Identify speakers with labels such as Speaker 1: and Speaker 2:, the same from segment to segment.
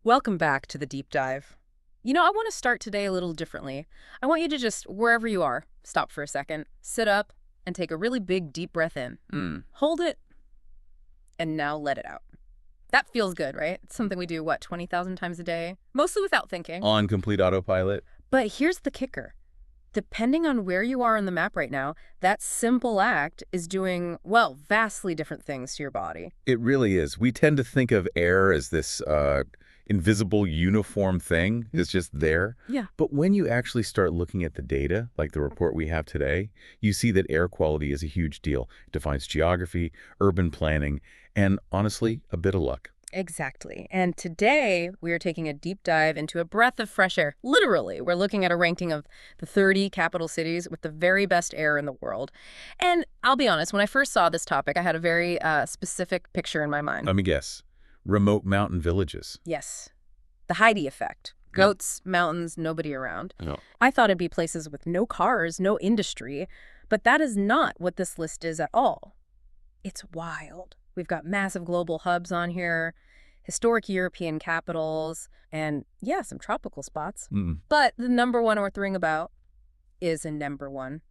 Speaker 1: Welcome back to the deep dive. I want to start today a little differently. I want you to just, wherever you are, stop for a second, sit up, and take a really big, deep breath in. Hold it, and now let it out. That feels good, right? It's something we do, 20,000 times a day? Mostly without thinking.
Speaker 2: On complete autopilot.
Speaker 1: But here's the kicker. Depending on where you are on the map right now, that simple act is doing, vastly different things to your body.
Speaker 2: It really is. We tend to think of air as this invisible, uniform thing. It's just there.
Speaker 1: Yeah.
Speaker 2: But when you actually start looking at the data, like the report we have today, you see that air quality is a huge deal. It defines geography, urban planning, and honestly, a bit of luck.
Speaker 1: Exactly. And today, we are taking a deep dive into a breath of fresh air. Literally, we're looking at a ranking of the 30 capital cities with the very best air in the world. And I'll be honest, when I first saw this topic, I had a very specific picture in my mind.
Speaker 2: Let me guess. Remote mountain villages.
Speaker 1: Yes. The Heidi effect. Goats, mountains, nobody around.
Speaker 2: No.
Speaker 1: I thought it'd be places with no cars, no industry. But that is not what this list is at all. It's wild. We've got massive global hubs on here, historic European capitals, and some tropical spots. But the number one worth ring about is in number one.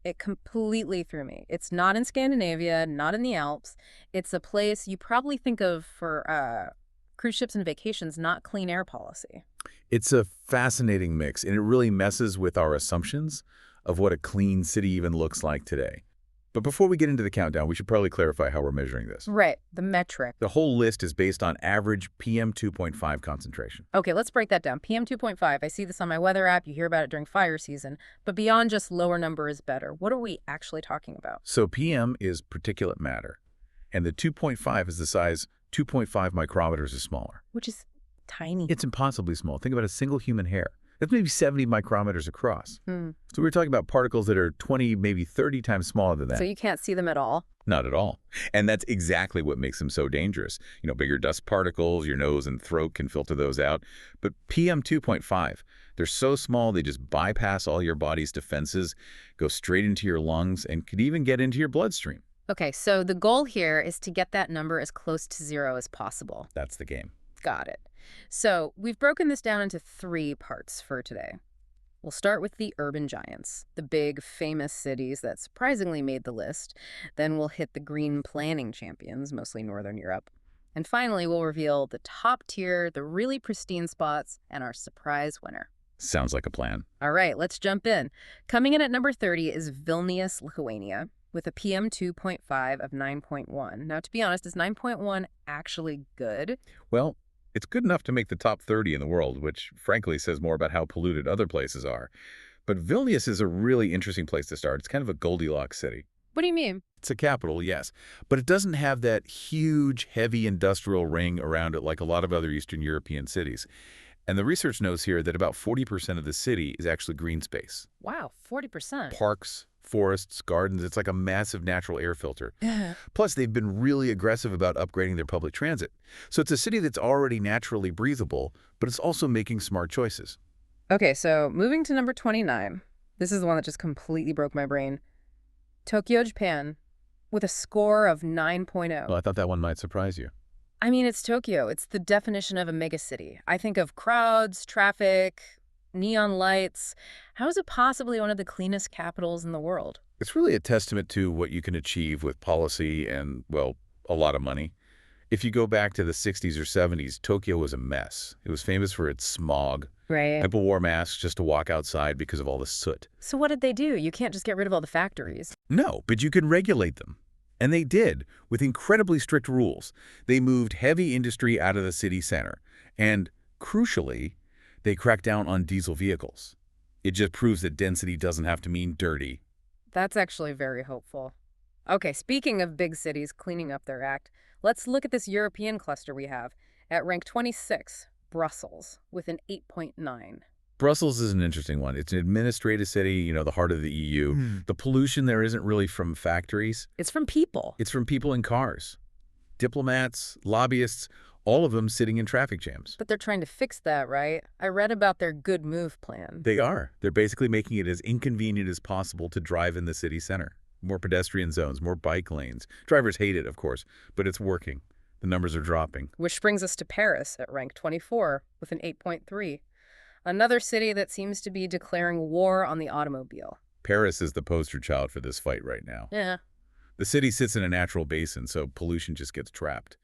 Speaker 1: It completely threw me. It's not in Scandinavia, not in the Alps. It's a place you probably think of for cruise ships and vacations, not clean air policy.
Speaker 2: It's a fascinating mix, and it really messes with our assumptions of what a clean city even looks like today. But before we get into the countdown, we should probably clarify how we're measuring this.
Speaker 1: Right, the metric.
Speaker 2: The whole list is based on average PM 2.5 concentration.
Speaker 1: Okay, let's break that down. PM 2.5, I see this on my weather app. You hear about it during fire season. But beyond just lower number is better, what are we actually talking about?
Speaker 2: So PM is particulate matter, and the 2.5 is the size 2.5 micrometers is smaller.
Speaker 1: Which is tiny.
Speaker 2: It's impossibly small. Think about a single human hair. That's maybe 70 micrometers across. So we're talking about particles that are 20, maybe 30 times smaller than that.
Speaker 1: So you can't see them at all?
Speaker 2: Not at all. And that's exactly what makes them so dangerous. Bigger dust particles, your nose and throat can filter those out. But PM 2.5, they're so small they just bypass all your body's defenses, go straight into your lungs, and could even get into your bloodstream.
Speaker 1: Okay, so the goal here is to get that number as close to zero as possible.
Speaker 2: That's the game.
Speaker 1: Got it. So we've broken this down into 3 parts for today. We'll start with the urban giants, the big, famous cities that surprisingly made the list. Then we'll hit the green planning champions, mostly Northern Europe. And finally, we'll reveal the top tier, the really pristine spots, and our surprise winner.
Speaker 2: Sounds like a plan.
Speaker 1: All right, let's jump in. Coming in at number 30 is Vilnius, Lithuania, with a PM 2.5 of 9.1. Now, to be honest, is 9.1 actually good?
Speaker 2: Well, it's good enough to make the top 30 in the world, which frankly says more about how polluted other places are. But Vilnius is a really interesting place to start. It's kind of a Goldilocks city.
Speaker 1: What do you mean?
Speaker 2: It's a capital, yes, but it doesn't have that huge, heavy industrial ring around it like a lot of other Eastern European cities. And the research knows here that about 40% of the city is actually green space.
Speaker 1: Wow, 40%.
Speaker 2: Parks, forests, gardens. It's like a massive natural air filter. Plus, they've been really aggressive about upgrading their public transit. So it's a city that's already naturally breathable, but it's also making smart choices.
Speaker 1: Okay, so moving to number 29. This is the one that just completely broke my brain. Tokyo, Japan, with a score of 9.0.
Speaker 2: Well, I thought that one might surprise you.
Speaker 1: I mean, it's Tokyo. It's the definition of a megacity. I think of crowds, traffic, neon lights. How is it possibly one of the cleanest capitals in the world?
Speaker 2: It's really a testament to what you can achieve with policy and, a lot of money. If you go back to the 60s or 70s, Tokyo was a mess. It was famous for its smog.
Speaker 1: Right.
Speaker 2: People wore masks just to walk outside because of all the soot.
Speaker 1: So what did they do? You can't just get rid of all the factories.
Speaker 2: No, but you can regulate them. And they did, with incredibly strict rules. They moved heavy industry out of the city center. And, crucially, they cracked down on diesel vehicles. It just proves that density doesn't have to mean dirty.
Speaker 1: That's actually very hopeful. Okay, speaking of big cities cleaning up their act, let's look at this European cluster we have. At rank 26, Brussels, with an 8.9.
Speaker 2: Brussels is an interesting one. It's an administrative city, the heart of the EU. The pollution there isn't really from factories.
Speaker 1: It's from people.
Speaker 2: It's from people in cars. Diplomats, lobbyists, all of them sitting in traffic jams.
Speaker 1: But they're trying to fix that, right? I read about their good move plan.
Speaker 2: They are. They're basically making it as inconvenient as possible to drive in the city center. More pedestrian zones, more bike lanes. Drivers hate it, of course, but it's working. The numbers are dropping.
Speaker 1: Which brings us to Paris at rank 24 with an 8.3. Another city that seems to be declaring war on the automobile.
Speaker 2: Paris is the poster child for this fight right now.
Speaker 1: Yeah.
Speaker 2: The city sits in a natural basin, so pollution just gets trapped.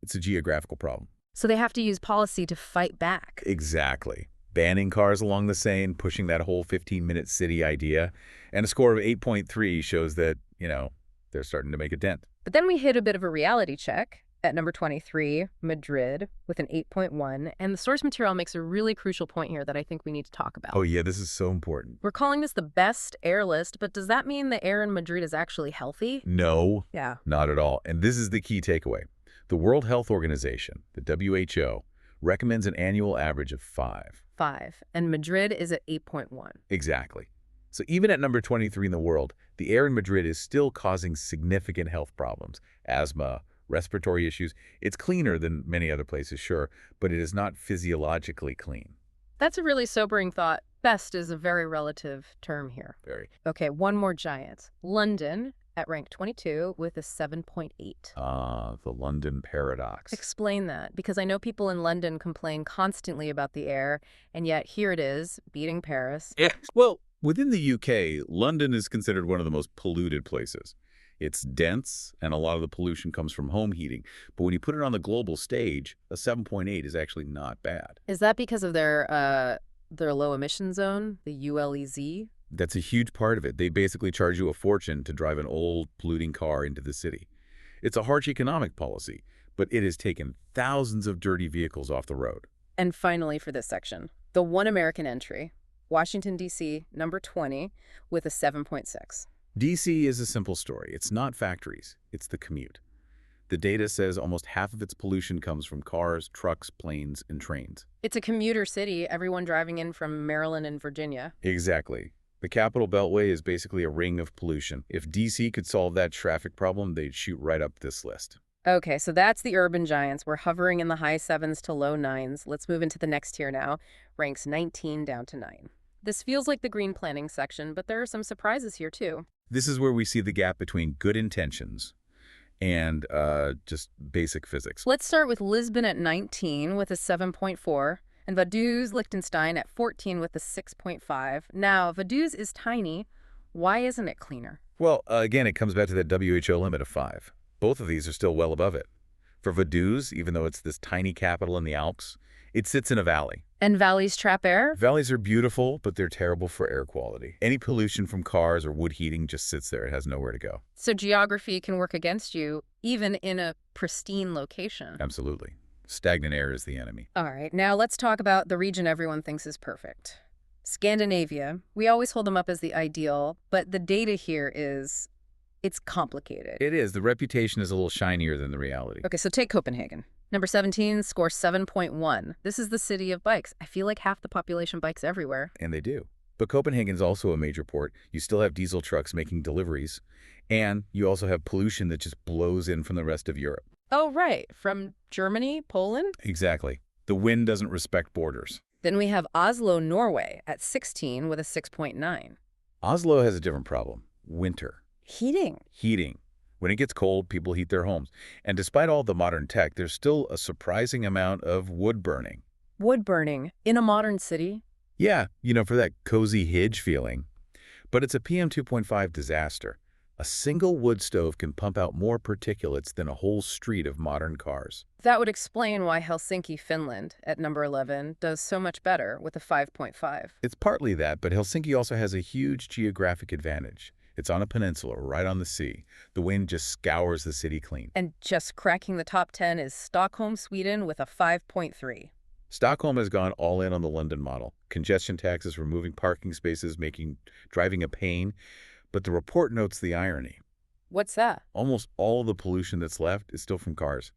Speaker 2: It's a geographical problem.
Speaker 1: So they have to use policy to fight back.
Speaker 2: Exactly. Banning cars along the Seine, pushing that whole 15-minute city idea. And a score of 8.3 shows that, they're starting to make a dent.
Speaker 1: But then we hit a bit of a reality check at number 23, Madrid, with an 8.1. And the source material makes a really crucial point here that I think we need to talk about.
Speaker 2: Oh, yeah, this is so important.
Speaker 1: We're calling this the best air list, but does that mean the air in Madrid is actually healthy?
Speaker 2: No,
Speaker 1: Yeah.
Speaker 2: not at all. And this is the key takeaway. The World Health Organization, the WHO, recommends an annual average of 5.
Speaker 1: 5. And Madrid is at 8.1.
Speaker 2: Exactly. So even at number 23 in the world, the air in Madrid is still causing significant health problems. Asthma, respiratory issues. It's cleaner than many other places, sure, but it is not physiologically clean.
Speaker 1: That's a really sobering thought. Best is a very relative term here.
Speaker 2: Very.
Speaker 1: Okay, one more giant. London at rank 22 with a 7.8.
Speaker 2: The London paradox.
Speaker 1: Explain that, because I know people in London complain constantly about the air, and yet here it is, beating Paris.
Speaker 2: Yeah. Well, within the UK, London is considered one of the most polluted places. It's dense, and a lot of the pollution comes from home heating. But when you put it on the global stage, a 7.8 is actually not bad.
Speaker 1: Is that because of their low emission zone, the ULEZ?
Speaker 2: That's a huge part of it. They basically charge you a fortune to drive an old, polluting car into the city. It's a harsh economic policy, but it has taken thousands of dirty vehicles off the road.
Speaker 1: And finally, for this section, the one American entry, Washington, D.C., number 20, with a 7.6.
Speaker 2: D.C. is a simple story. It's not factories. It's the commute. The data says almost half of its pollution comes from cars, trucks, planes, and trains.
Speaker 1: It's a commuter city, everyone driving in from Maryland and Virginia.
Speaker 2: Exactly. The Capital Beltway is basically a ring of pollution. If D.C. could solve that traffic problem, they'd shoot right up this list.
Speaker 1: Okay, so that's the urban giants. We're hovering in the high 7s to low 9s. Let's move into the next tier now. Ranks 19 down to 9. This feels like the green planning section, but there are some surprises here too.
Speaker 2: This is where we see the gap between good intentions and just basic physics.
Speaker 1: Let's start with Lisbon at 19 with a 7.4, and Vaduz, Liechtenstein at 14 with a 6.5. Now, Vaduz is tiny. Why isn't it cleaner?
Speaker 2: Well, again, it comes back to that WHO limit of 5. Both of these are still well above it. For Vaduz, even though it's this tiny capital in the Alps, it sits in a valley.
Speaker 1: And valleys trap air?
Speaker 2: Valleys are beautiful, but they're terrible for air quality. Any pollution from cars or wood heating just sits there. It has nowhere to go.
Speaker 1: So geography can work against you, even in a pristine location.
Speaker 2: Absolutely. Stagnant air is the enemy.
Speaker 1: All right, now let's talk about the region everyone thinks is perfect. Scandinavia. We always hold them up as the ideal, but the data here is, it's complicated.
Speaker 2: It is. The reputation is a little shinier than the reality.
Speaker 1: Okay, so take Copenhagen. Number 17 scores 7.1. This is the city of bikes. I feel like half the population bikes everywhere.
Speaker 2: And they do. But Copenhagen's also a major port. You still have diesel trucks making deliveries. And you also have pollution that just blows in from the rest of Europe.
Speaker 1: Oh, right. From Germany, Poland?
Speaker 2: Exactly. The wind doesn't respect borders.
Speaker 1: Then we have Oslo, Norway at 16 with a 6.9.
Speaker 2: Oslo has a different problem. Winter.
Speaker 1: Heating.
Speaker 2: Heating. When it gets cold, people heat their homes. And despite all the modern tech, there's still a surprising amount of wood burning.
Speaker 1: Wood burning in a modern city?
Speaker 2: Yeah, for that cozy hidge feeling. But it's a PM 2.5 disaster. A single wood stove can pump out more particulates than a whole street of modern cars.
Speaker 1: That would explain why Helsinki, Finland, at number 11, does so much better with a 5.5.
Speaker 2: It's partly that, but Helsinki also has a huge geographic advantage. It's on a peninsula right on the sea. The wind just scours the city clean.
Speaker 1: And just cracking the top 10 is Stockholm, Sweden, with a 5.3.
Speaker 2: Stockholm has gone all in on the London model. Congestion taxes, removing parking spaces, making driving a pain. But the report notes the irony.
Speaker 1: What's that?
Speaker 2: Almost all the pollution that's left is still from cars.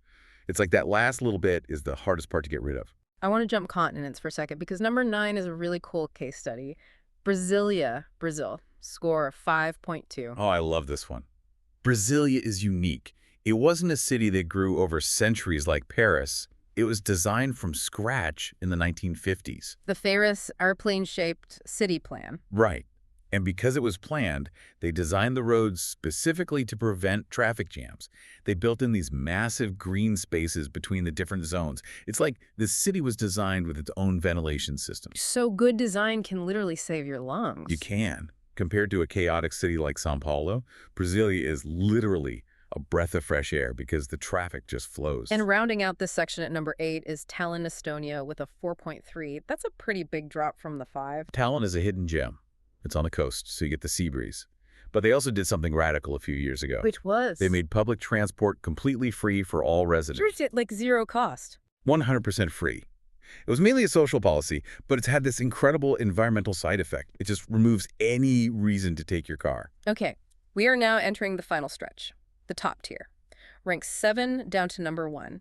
Speaker 2: It's like that last little bit is the hardest part to get rid of.
Speaker 1: I want to jump continents for a second because number 9 is a really cool case study. Brasilia, Brazil. Score of 5.2.
Speaker 2: Oh, I love this one. Brasilia is unique. It wasn't a city that grew over centuries like Paris. It was designed from scratch in the 1950s.
Speaker 1: The famous airplane-shaped city plan.
Speaker 2: Right. And because it was planned, they designed the roads specifically to prevent traffic jams. They built in these massive green spaces between the different zones. It's like the city was designed with its own ventilation system.
Speaker 1: So good design can literally save your lungs.
Speaker 2: You can. Compared to a chaotic city like São Paulo, Brasilia is literally a breath of fresh air because the traffic just flows.
Speaker 1: And rounding out this section at number 8 is Tallinn, Estonia with a 4.3. That's a pretty big drop from the 5.
Speaker 2: Tallinn is a hidden gem. It's on the coast, so you get the sea breeze. But they also did something radical a few years ago.
Speaker 1: Which was?
Speaker 2: They made public transport completely free for all residents.
Speaker 1: Sure, like zero cost.
Speaker 2: 100% free. It was mainly a social policy, but it's had this incredible environmental side effect. It just removes any reason to take your car.
Speaker 1: Okay, we are now entering the final stretch, the top tier. Rank 7 down to number 1.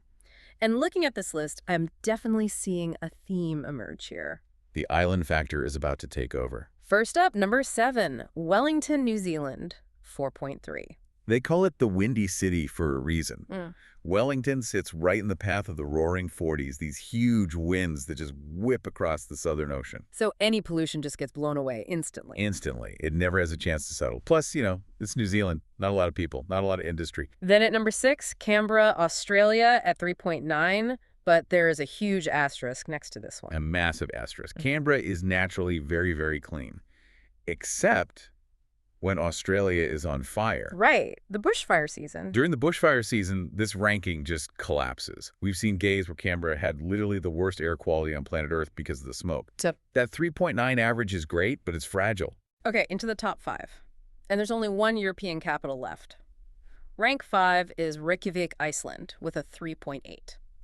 Speaker 1: And looking at this list, I'm definitely seeing a theme emerge here.
Speaker 2: The island factor is about to take over.
Speaker 1: First up, number 7, Wellington, New Zealand, 4.3.
Speaker 2: They call it the Windy City for a reason. Wellington sits right in the path of the roaring 40s, these huge winds that just whip across the Southern Ocean.
Speaker 1: So any pollution just gets blown away instantly.
Speaker 2: Instantly. It never has a chance to settle. Plus, it's New Zealand. Not a lot of people, not a lot of industry.
Speaker 1: Then at number 6, Canberra, Australia at 3.9. But there is a huge asterisk next to this one.
Speaker 2: A massive asterisk. Canberra is naturally very, very clean, except when Australia is on fire.
Speaker 1: Right. The bushfire season.
Speaker 2: During the bushfire season, this ranking just collapses. We've seen days where Canberra had literally the worst air quality on planet Earth because of the smoke. That 3.9 average is great, but it's fragile.
Speaker 1: Okay, into the top 5. And there's only one European capital left. Rank 5 is Reykjavik, Iceland, with a 3.8.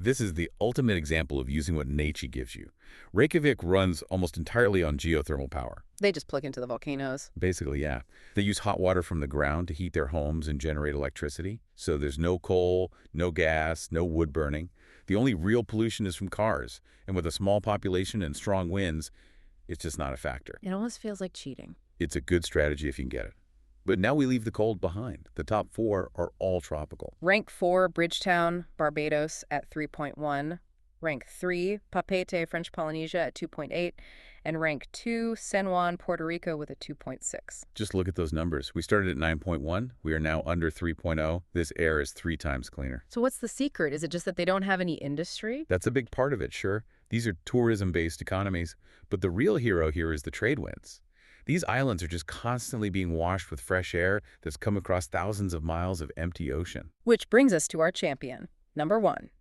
Speaker 2: This is the ultimate example of using what nature gives you. Reykjavik runs almost entirely on geothermal power.
Speaker 1: They just plug into the volcanoes.
Speaker 2: Basically, yeah. They use hot water from the ground to heat their homes and generate electricity. So there's no coal, no gas, no wood burning. The only real pollution is from cars. And with a small population and strong winds, it's just not a factor.
Speaker 1: It almost feels like cheating.
Speaker 2: It's a good strategy if you can get it. But now we leave the cold behind. The top 4 are all tropical.
Speaker 1: Rank 4, Bridgetown, Barbados at 3.1. Rank 3, Papeete, French Polynesia at 2.8. And rank 2, San Juan, Puerto Rico with a 2.6.
Speaker 2: Just look at those numbers. We started at 9.1. We are now under 3.0. This air is 3 times cleaner.
Speaker 1: So what's the secret? Is it just that they don't have any industry?
Speaker 2: That's a big part of it, sure. These are tourism-based economies. But the real hero here is the trade winds. These islands are just constantly being washed with fresh air that's come across thousands of miles of empty ocean.
Speaker 1: Which brings us to our champion, number 1.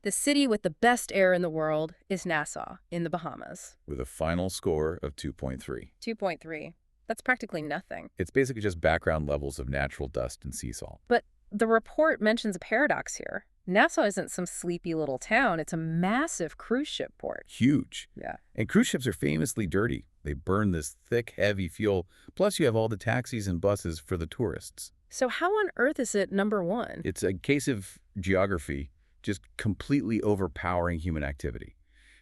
Speaker 1: The city with the best air in the world is Nassau in the Bahamas.
Speaker 2: With a final score of 2.3.
Speaker 1: 2.3. That's practically nothing.
Speaker 2: It's basically just background levels of natural dust and sea salt.
Speaker 1: But the report mentions a paradox here. Nassau isn't some sleepy little town. It's a massive cruise ship port.
Speaker 2: Huge.
Speaker 1: Yeah.
Speaker 2: And cruise ships are famously dirty. They burn this thick, heavy fuel. Plus, you have all the taxis and buses for the tourists.
Speaker 1: So how on earth is it number 1?
Speaker 2: It's a case of geography just completely overpowering human activity.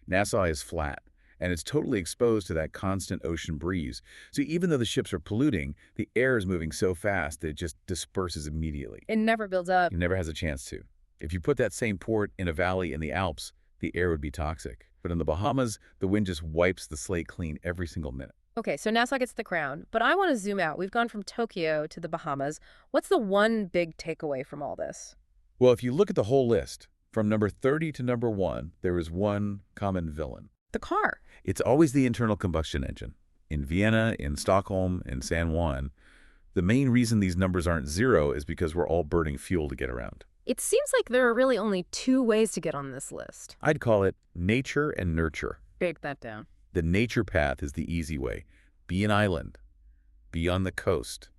Speaker 2: Nassau is flat, and it's totally exposed to that constant ocean breeze. So even though the ships are polluting, the air is moving so fast that it just disperses immediately.
Speaker 1: It never builds up.
Speaker 2: It never has a chance to. If you put that same port in a valley in the Alps, the air would be toxic. But in the Bahamas, the wind just wipes the slate clean every single minute.
Speaker 1: Okay, so Nassau gets the crown, but I want to zoom out. We've gone from Tokyo to the Bahamas. What's the one big takeaway from all this?
Speaker 2: Well, if you look at the whole list, from number 30 to number 1, there is one common villain.
Speaker 1: The car.
Speaker 2: It's always the internal combustion engine. In Vienna, in Stockholm, in San Juan, the main reason these numbers aren't 0 is because we're all burning fuel to get around.
Speaker 1: It seems like there are really only 2 ways to get on this list.
Speaker 2: I'd call it nature and nurture.
Speaker 1: Break that down.
Speaker 2: The nature path is the easy way. Be an island. Be on the coast.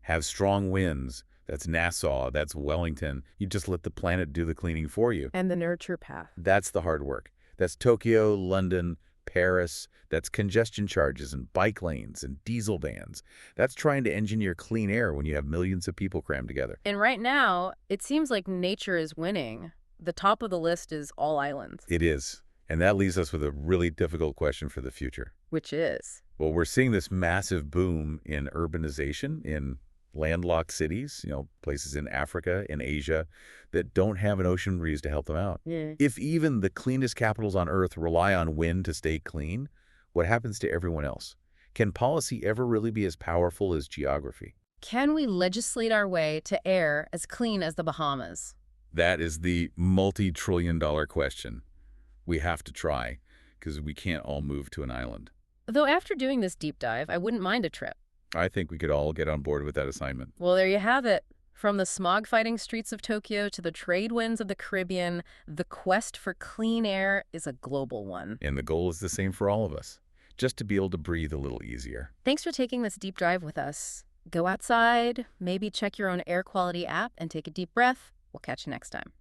Speaker 2: Have strong winds. That's Nassau. That's Wellington. You just let the planet do the cleaning for you.
Speaker 1: And the nurture path.
Speaker 2: That's the hard work. That's Tokyo, London, Paris. That's congestion charges and bike lanes and diesel bans. That's trying to engineer clean air when you have millions of people crammed together.
Speaker 1: And right now, it seems like nature is winning. The top of the list is all islands.
Speaker 2: It is. And that leaves us with a really difficult question for the future.
Speaker 1: Which is?
Speaker 2: Well, we're seeing this massive boom in urbanization in landlocked cities, places in Africa, in Asia, that don't have an ocean breeze to help them out.
Speaker 1: Yeah.
Speaker 2: If even the cleanest capitals on Earth rely on wind to stay clean, what happens to everyone else? Can policy ever really be as powerful as geography?
Speaker 1: Can we legislate our way to air as clean as the Bahamas?
Speaker 2: That is the multi-trillion-dollar question. We have to try, because we can't all move to an island.
Speaker 1: Though after doing this deep dive, I wouldn't mind a trip.
Speaker 2: I think we could all get on board with that assignment.
Speaker 1: Well, there you have it. From the smog-fighting streets of Tokyo to the trade winds of the Caribbean, the quest for clean air is a global one.
Speaker 2: And the goal is the same for all of us, just to be able to breathe a little easier.
Speaker 1: Thanks for taking this deep dive with us. Go outside, maybe check your own air quality app and take a deep breath. We'll catch you next time.